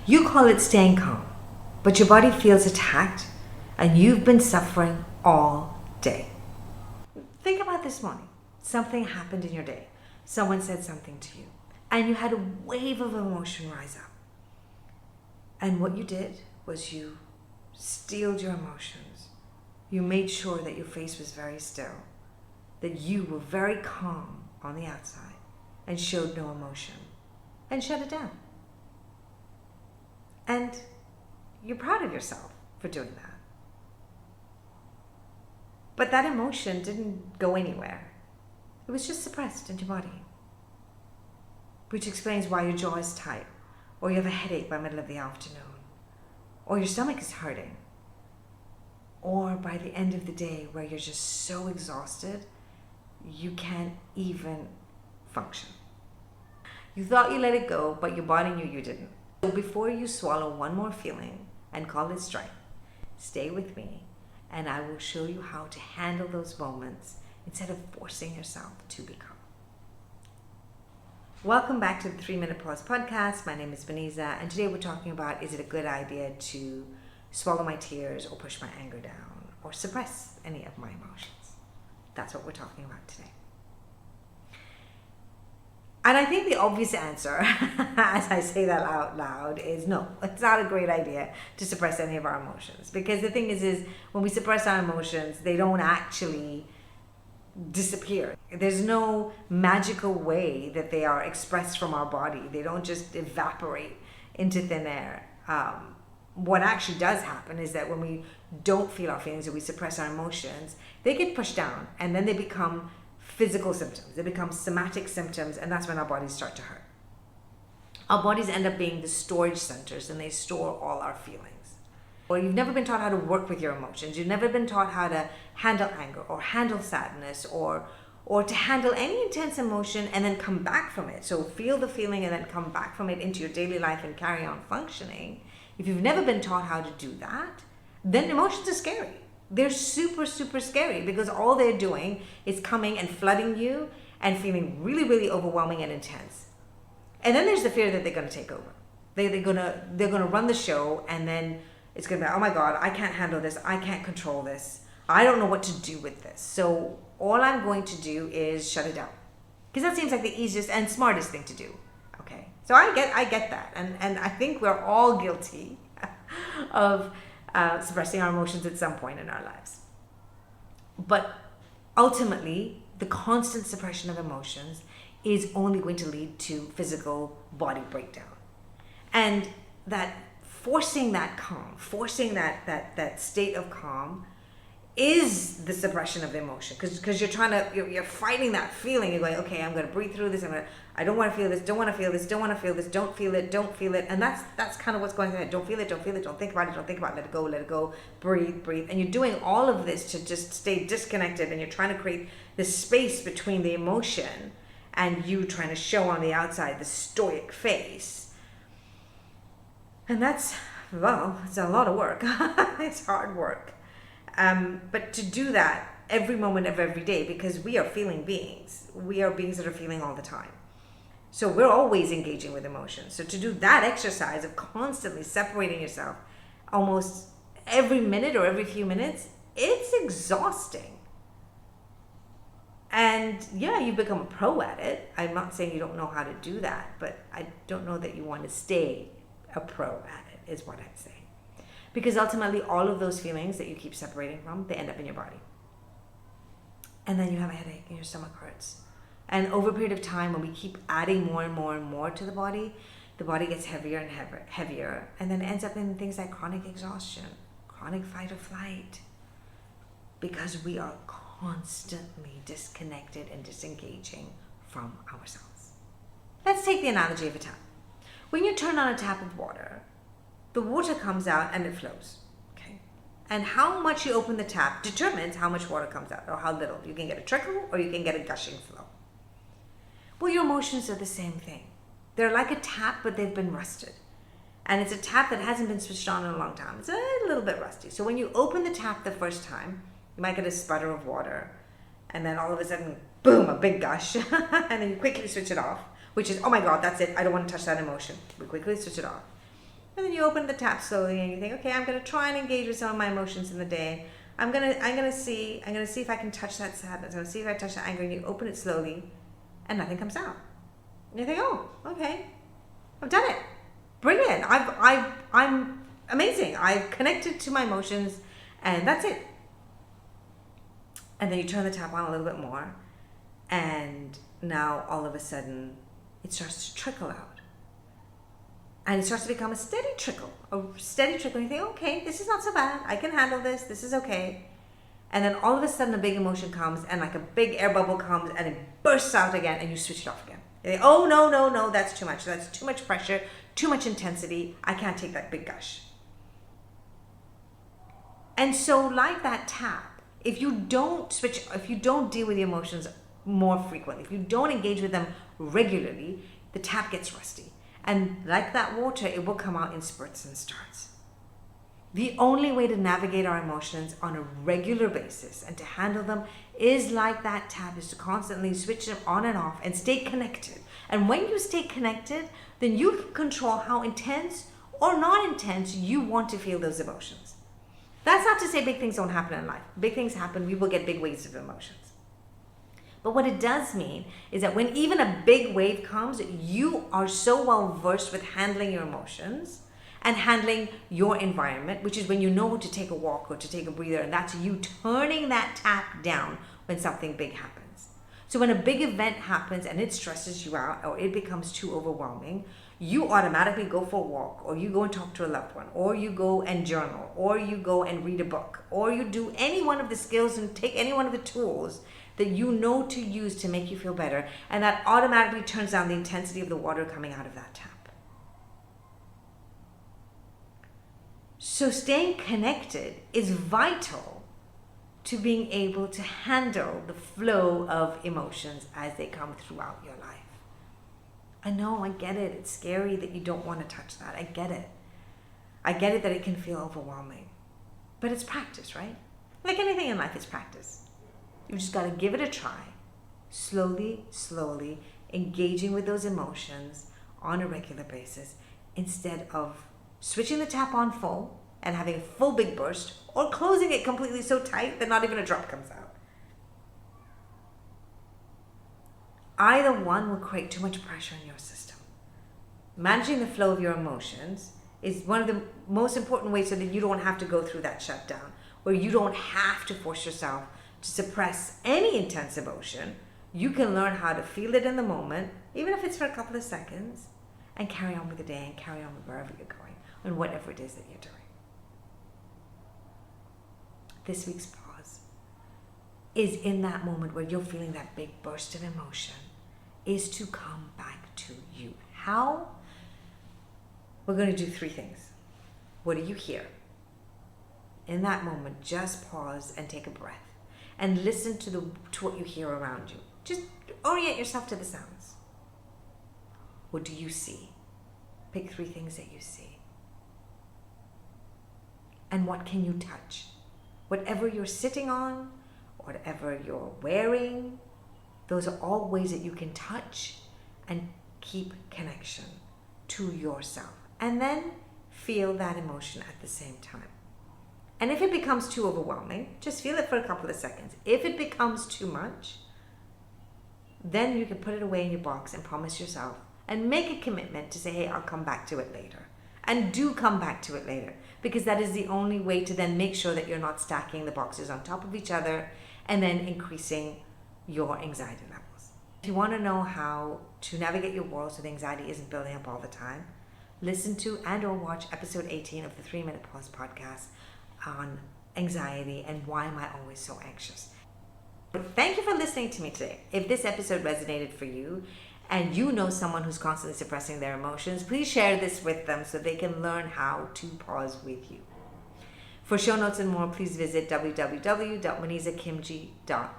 You call it staying calm, but your body feels attacked and you've been suffering all day. Think about this morning. Something happened in your day. Someone said something to you and you had a wave of emotion rise up. And what you did was you steeled your emotions. You made sure that your face was very still, that you were very calm on the outside and showed no emotion and shut it down. And you're proud of yourself for doing that. But that emotion didn't go anywhere. It was just suppressed in your body, which explains why your jaw is tight, or you have a headache by the middle of the afternoon, or your stomach is hurting, or by the end of the day where you're just so exhausted, you can't even function. You thought you let it go, but your body knew you didn't. So before you swallow one more feeling and call it strength, stay with me and I will show you how to handle those moments instead of forcing yourself to become. Welcome back to the 3-Minute Pause podcast. My name is Beniza, and today we're talking about, is it a good idea to swallow my tears or push my anger down or suppress any of my emotions? That's what we're talking about today. And I think the obvious answer, as I say that out loud, is no, it's not a great idea to suppress any of our emotions. Because the thing is when we suppress our emotions, they don't actually disappear. There's no magical way that they are expressed from our body. They don't just evaporate into thin air. What actually does happen is that when we don't feel our feelings or we suppress our emotions, they get pushed down and then they become physical symptoms. They become somatic symptoms, and that's when our bodies start to hurt. Our bodies end up being the storage centers, and they store all our feelings. Or you've never been taught how to work with your emotions. You've never been taught how to handle anger or handle sadness or to handle any intense emotion and then come back from it. So feel the feeling and then come back from it into your daily life and carry on functioning. If you've never been taught how to do that, then emotions are scary. They're super, super scary because all they're doing is coming and flooding you and feeling really, really overwhelming and intense. And then there's the fear that they're going to take over. They're gonna run the show, and then it's going to be, oh my God, I can't handle this. I can't control this. I don't know what to do with this. So all I'm going to do is shut it down, because that seems like the easiest and smartest thing to do. Okay, so I get that, and I think we're all guilty of suppressing our emotions at some point in our lives. But ultimately, the constant suppression of emotions is only going to lead to physical body breakdown. And that forcing that calm, forcing that state of calm is the suppression of the emotion, because you're fighting that feeling. You're going, okay, I'm going to breathe through this. I don't want to feel this. Don't want to feel this. Don't want to feel this. Don't feel it. Don't feel it. And that's kind of what's going on. Don't feel it. Don't feel it. Don't think about it. Don't think about it. Let it go. Let it go. Breathe. And you're doing all of this to just stay disconnected. And you're trying to create this space between the emotion and you trying to show on the outside the stoic face. And it's a lot of work. It's hard work. But to do that every moment of every day, because we are feeling beings. We are beings that are feeling all the time. So we're always engaging with emotions. So to do that exercise of constantly separating yourself almost every minute or every few minutes, it's exhausting. And yeah, you become a pro at it. I'm not saying you don't know how to do that, but I don't know that you want to stay a pro at it, is what I'm saying. Because ultimately, all of those feelings that you keep separating from, they end up in your body. And then you have a headache and your stomach hurts. And over a period of time, when we keep adding more and more and more to the body gets heavier and heavier. And then it ends up in things like chronic exhaustion, chronic fight or flight. Because we are constantly disconnected and disengaging from ourselves. Let's take the analogy of a tap. When you turn on a tap of water, the water comes out and it flows, okay? And how much you open the tap determines how much water comes out or how little. You can get a trickle or you can get a gushing flow. Well, your emotions are the same thing. They're like a tap, but they've been rusted. And it's a tap that hasn't been switched on in a long time. It's a little bit rusty. So when you open the tap the first time, you might get a sputter of water. And then all of a sudden, boom, a big gush. And then you quickly switch it off, which is, oh my God, that's it. I don't want to touch that emotion. We quickly switch it off. And then you open the tap slowly and you think, okay, I'm going to try and engage with some of my emotions in the day. I'm gonna see if I can touch that sadness. I'm gonna see if I touch that anger. And you open it slowly, and nothing comes out. And you think, oh, okay, I've done it, brilliant. I'm amazing. I've connected to my emotions, and that's it. And then you turn the tap on a little bit more, and now all of a sudden, it starts to trickle out. And it starts to become a steady trickle. And you think, okay, this is not so bad. I can handle this. This is okay. And then all of a sudden a big emotion comes and like a big air bubble comes and it bursts out again and you switch it off again. You think, oh, no, that's too much. That's too much pressure, too much intensity. I can't take that big gush. And so like that tap, if you don't deal with the emotions more frequently, if you don't engage with them regularly, the tap gets rusty. And like that water, it will come out in spurts and starts. The only way to navigate our emotions on a regular basis and to handle them is like that tap, is to constantly switch them on and off and stay connected. And when you stay connected, then you can control how intense or not intense you want to feel those emotions. That's not to say big things don't happen in life. Big things happen, we will get big waves of emotions. But what it does mean is that when even a big wave comes, you are so well versed with handling your emotions and handling your environment, which is when you know to take a walk or to take a breather, and that's you turning that tap down when something big happens. So when a big event happens and it stresses you out or it becomes too overwhelming, you automatically go for a walk, or you go and talk to a loved one, or you go and journal, or you go and read a book, or you do any one of the skills and take any one of the tools that you know to use to make you feel better, and that automatically turns down the intensity of the water coming out of that tap. So staying connected is vital to being able to handle the flow of emotions as they come throughout your life. I know, I get it. It's scary that you don't want to touch that. I get it. I get it that it can feel overwhelming. But it's practice, right? Like anything in life, it's practice. You just got to give it a try. Slowly, engaging with those emotions on a regular basis instead of switching the tap on full and having a full big burst, or closing it completely so tight that not even a drop comes out. Either one will create too much pressure in your system. Managing the flow of your emotions is one of the most important ways so that you don't have to go through that shutdown, where you don't have to force yourself to suppress any intense emotion. You can learn how to feel it in the moment, even if it's for a couple of seconds, and carry on with the day and carry on with wherever you're going and whatever it is that you're doing. This week's pause is in that moment where you're feeling that big burst of emotion, is to come back to you. How? We're going to do 3 things. What do you hear? In that moment, just pause and take a breath and listen to what you hear around you. Just orient yourself to the sounds. What do you see? Pick 3 things that you see. And what can you touch? Whatever you're sitting on, whatever you're wearing, those are all ways that you can touch and keep connection to yourself. And then feel that emotion at the same time. And if it becomes too overwhelming, just feel it for a couple of seconds. If it becomes too much, then you can put it away in your box and promise yourself and make a commitment to say, hey, I'll come back to it later. And do come back to it later, because that is the only way to then make sure that you're not stacking the boxes on top of each other and then increasing your anxiety levels. If you want to know how to navigate your world so the anxiety isn't building up all the time, listen to and or watch episode 18 of the 3-Minute Pause podcast on anxiety and why am I always so anxious. Thank you for listening to me today. If this episode resonated for you and you know someone who's constantly suppressing their emotions, please share this with them so they can learn how to pause with you. For show notes and more, please visit www.manizakimji.com.